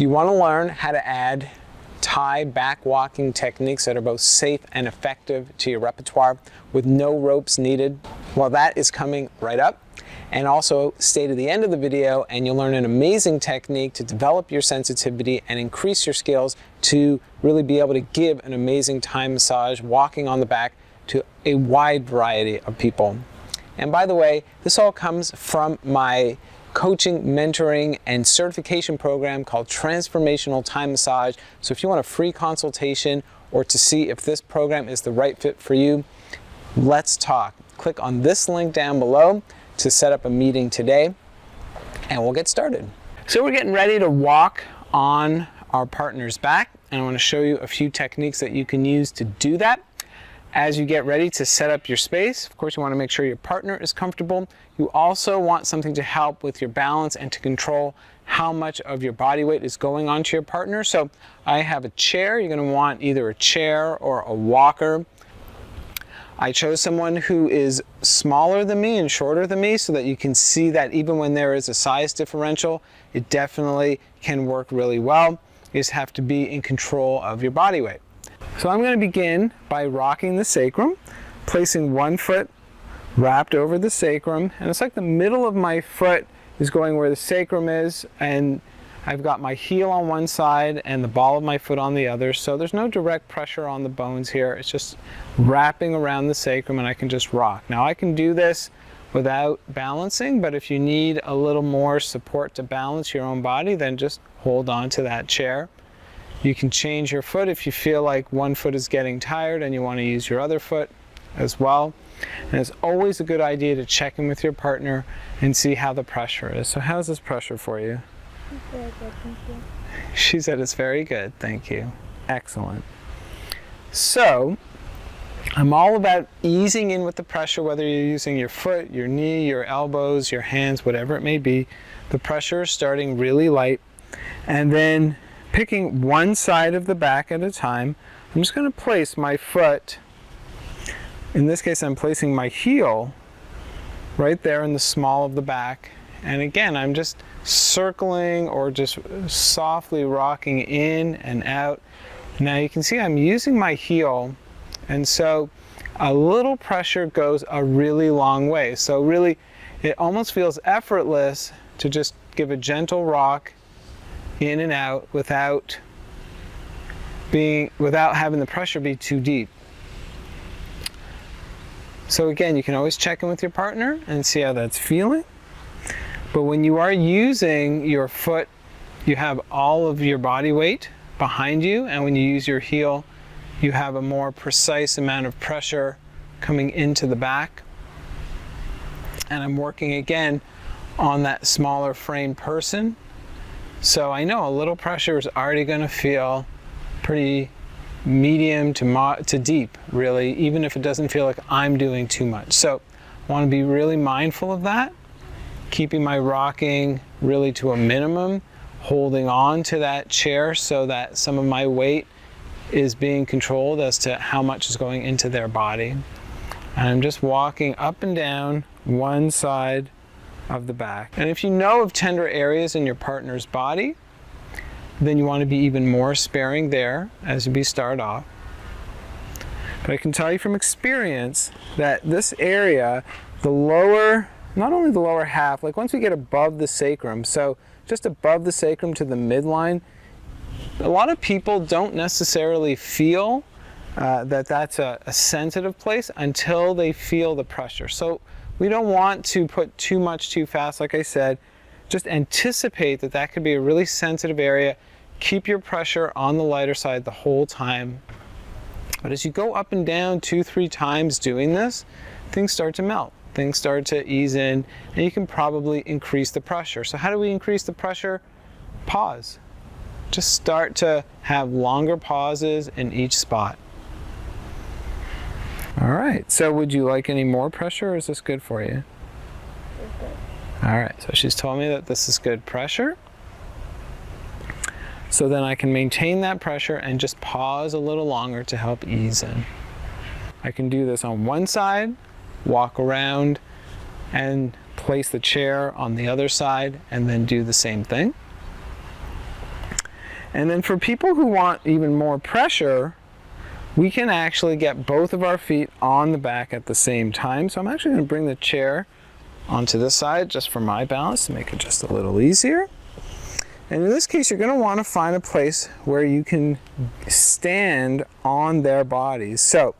Do you want to learn how to add Thai back walking techniques that are both safe and effective to your repertoire with no ropes needed? Well, that is coming right up. And also stay to the end of the video and you'll learn an amazing technique to develop your sensitivity and increase your skills to really be able to give an amazing Thai massage walking on the back to a wide variety of people. And by the way, this all comes from my coaching, mentoring, and certification program called Transformational Thai Massage. So if you want a free consultation or to see if this program is the right fit for you, let's talk. Click on this link down below to set up a meeting today, and we'll get started. So we're getting ready to walk on our partner's back, and I want to show you a few techniques that you can use to do that. As you get ready to set up your space, of course, you want to make sure your partner is comfortable. You also want something to help with your balance and to control how much of your body weight is going onto your partner. So I have a chair. You're going to want either a chair or a walker. I chose someone who is smaller than me and shorter than me so that you can see that even when there is a size differential, it definitely can work really well. You just have to be in control of your body weight. So I'm going to begin by rocking the sacrum, placing one foot wrapped over the sacrum, and it's like the middle of my foot is going where the sacrum is, and I've got my heel on one side and the ball of my foot on the other, so there's no direct pressure on the bones here. It's just wrapping around the sacrum and I can just rock. Now I can do this without balancing, but if you need a little more support to balance your own body, then just hold on to that chair. You can change your foot if you feel like one foot is getting tired and you want to use your other foot as well. And it's always a good idea to check in with your partner and see how the pressure is. So how's this pressure for you? Very good, thank you. She said it's very good, thank you. Excellent. So I'm all about easing in with the pressure, whether you're using your foot, your knee, your elbows, your hands, whatever it may be. The pressure is starting really light, and then picking one side of the back at a time. I'm just going to place my foot, in this case I'm placing my heel right there in the small of the back, and again I'm just circling or just softly rocking in and out. Now you can see I'm using my heel, and so a little pressure goes a really long way. So really it almost feels effortless to just give a gentle rock in and out without having the pressure be too deep. So again, you can always check in with your partner and see how that's feeling. But when you are using your foot, you have all of your body weight behind you, and when you use your heel, you have a more precise amount of pressure coming into the back. And I'm working again on that smaller frame person. So I know a little pressure is already going to feel pretty medium to deep, really, even if it doesn't feel like I'm doing too much. So I want to be really mindful of that, keeping my rocking really to a minimum, holding on to that chair so that some of my weight is being controlled as to how much is going into their body. And I'm just walking up and down one side of the back. And if you know of tender areas in your partner's body, then you want to be even more sparing there as we start off. But I can tell you from experience that this area, the lower, not only the lower half, like once we get above the sacrum, so just above the sacrum to the midline, a lot of people don't necessarily feel that that's a sensitive place until they feel the pressure. So we don't want to put too much too fast. Like I said, just anticipate that that could be a really sensitive area. Keep your pressure on the lighter side the whole time. But as you go up and down 2-3 times doing this, things start to melt. Things start to ease in, and you can probably increase the pressure. So how do we increase the pressure? Pause. Just start to have longer pauses in each spot. All right, so would you like any more pressure, or is this good for you? All right, so she's told me that this is good pressure. So then I can maintain that pressure and just pause a little longer to help ease in. I can do this on one side, walk around and place the chair on the other side, and then do the same thing. And then for people who want even more pressure, we can actually get both of our feet on the back at the same time. So I'm actually going to bring the chair onto this side just for my balance to make it just a little easier. And in this case, you're going to want to find a place where you can stand on their bodies. So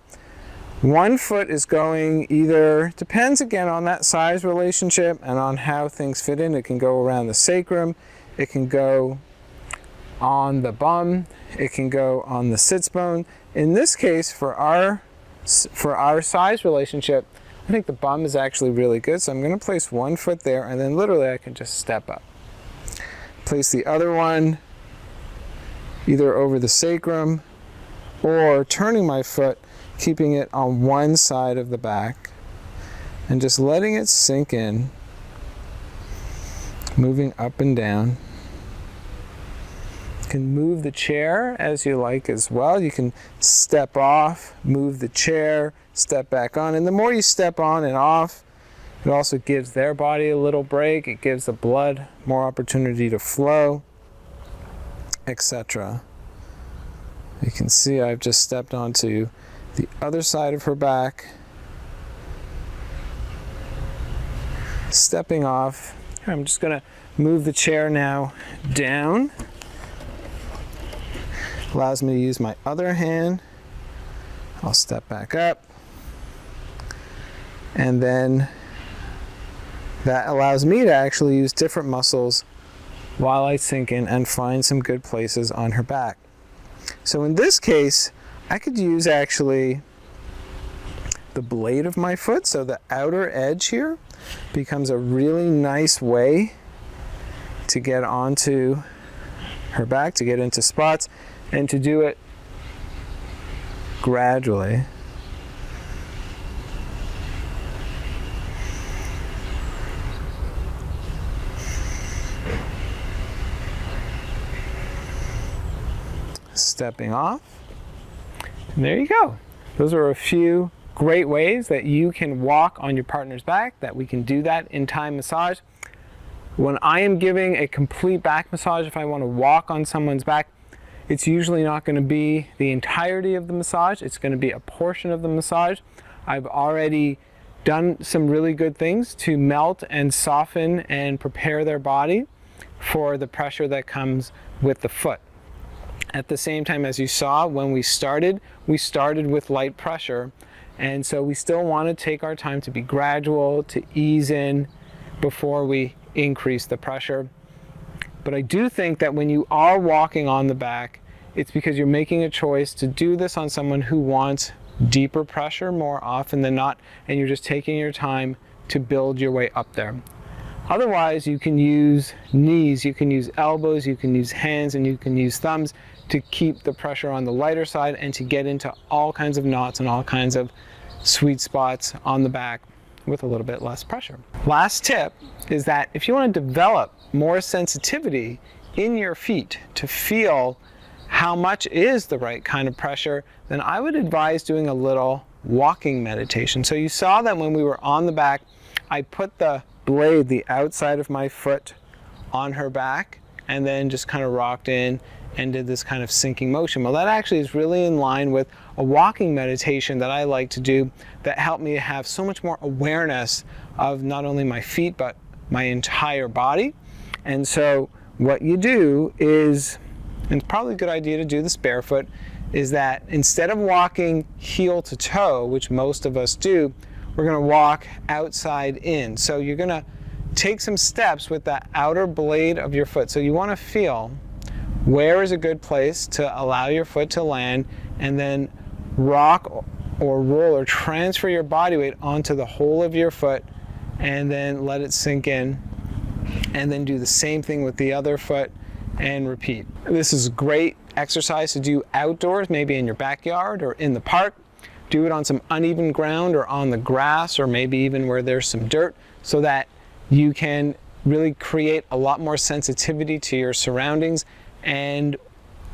one foot is going either, depends again on that size relationship and on how things fit in. It can go around the sacrum, it can go on the bum, it can go on the sits bone. In this case, for our size relationship, I think the bum is actually really good. So I'm going to place one foot there, and then literally I can just step up. Place the other one either over the sacrum or turning my foot, keeping it on one side of the back and just letting it sink in, moving up and down. You can move the chair as you like as well. You can step off, move the chair, step back on, and the more you step on and off, it also gives their body a little break. It gives the blood more opportunity to flow, etc. You can see I've just stepped onto the other side of her back. Stepping off. I'm just going to move the chair now down. Allows me to use my other hand. I'll step back up. And then that allows me to actually use different muscles while I sink in and find some good places on her back. So in this case, I could use actually the blade of my foot, so the outer edge here becomes a really nice way to get onto her back, to get into spots, and to do it gradually. Stepping off. And there you go. Those are a few great ways that you can walk on your partner's back, that we can do that in Thai massage. When I am giving a complete back massage, if I want to walk on someone's back, it's usually not going to be the entirety of the massage. It's going to be a portion of the massage. I've already done some really good things to melt and soften and prepare their body for the pressure that comes with the foot. At the same time, as you saw when we started with light pressure, and so we still want to take our time to be gradual, to ease in before we increase the pressure. But I do think that when you are walking on the back, it's because you're making a choice to do this on someone who wants deeper pressure more often than not, and you're just taking your time to build your way up there. Otherwise, you can use knees, you can use elbows, you can use hands, and you can use thumbs to keep the pressure on the lighter side and to get into all kinds of knots and all kinds of sweet spots on the back with a little bit less pressure. Last tip is that if you want to develop more sensitivity in your feet to feel how much is the right kind of pressure, then I would advise doing a little walking meditation. So you saw that when we were on the back, I put the blade, the outside of my foot, on her back and then just kind of rocked in and did this kind of sinking motion. Well, that actually is really in line with a walking meditation that I like to do that helped me to have so much more awareness of not only my feet but my entire body. And so what you do is, and it's probably a good idea to do this barefoot, is that instead of walking heel to toe, which most of us do, we're going to walk outside in. So you're going to take some steps with the outer blade of your foot. So you want to feel where is a good place to allow your foot to land, and then rock or roll or transfer your body weight onto the whole of your foot and then let it sink in, and then do the same thing with the other foot and repeat. This is great exercise to do outdoors, maybe in your backyard or in the park. Do it on some uneven ground or on the grass or maybe even where there's some dirt, so that you can really create a lot more sensitivity to your surroundings. And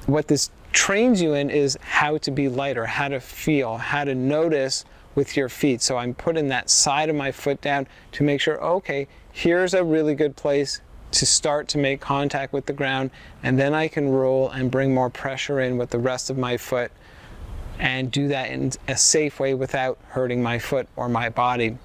what this trains you in is how to be lighter, how to feel, how to notice with your feet. So I'm putting that side of my foot down to make sure, okay, here's a really good place to start to make contact with the ground, and then I can roll and bring more pressure in with the rest of my foot and do that in a safe way without hurting my foot or my body.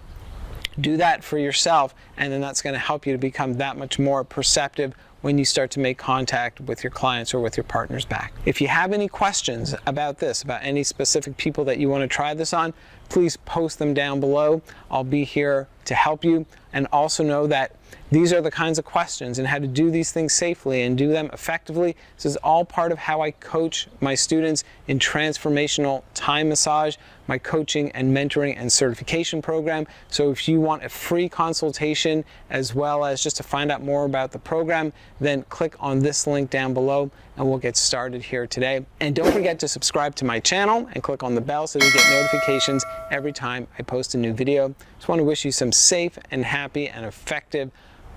Do that for yourself, and then that's going to help you to become that much more perceptive when you start to make contact with your clients or with your partner's back. If you have any questions about this, about any specific people that you want to try this on, please post them down below. I'll be here to help you. And also know that these are the kinds of questions and how to do these things safely and do them effectively. This is all part of how I coach my students in Transformational Thai Massage, my coaching and mentoring and certification program. So if you want a free consultation as well as just to find out more about the program, then click on this link down below and we'll get started here today. And don't forget to subscribe to my channel and click on the bell so you get notifications every time I post a new video. Just want to wish you some safe and happy and effective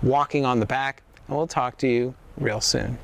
walking on the back, and we'll talk to you real soon.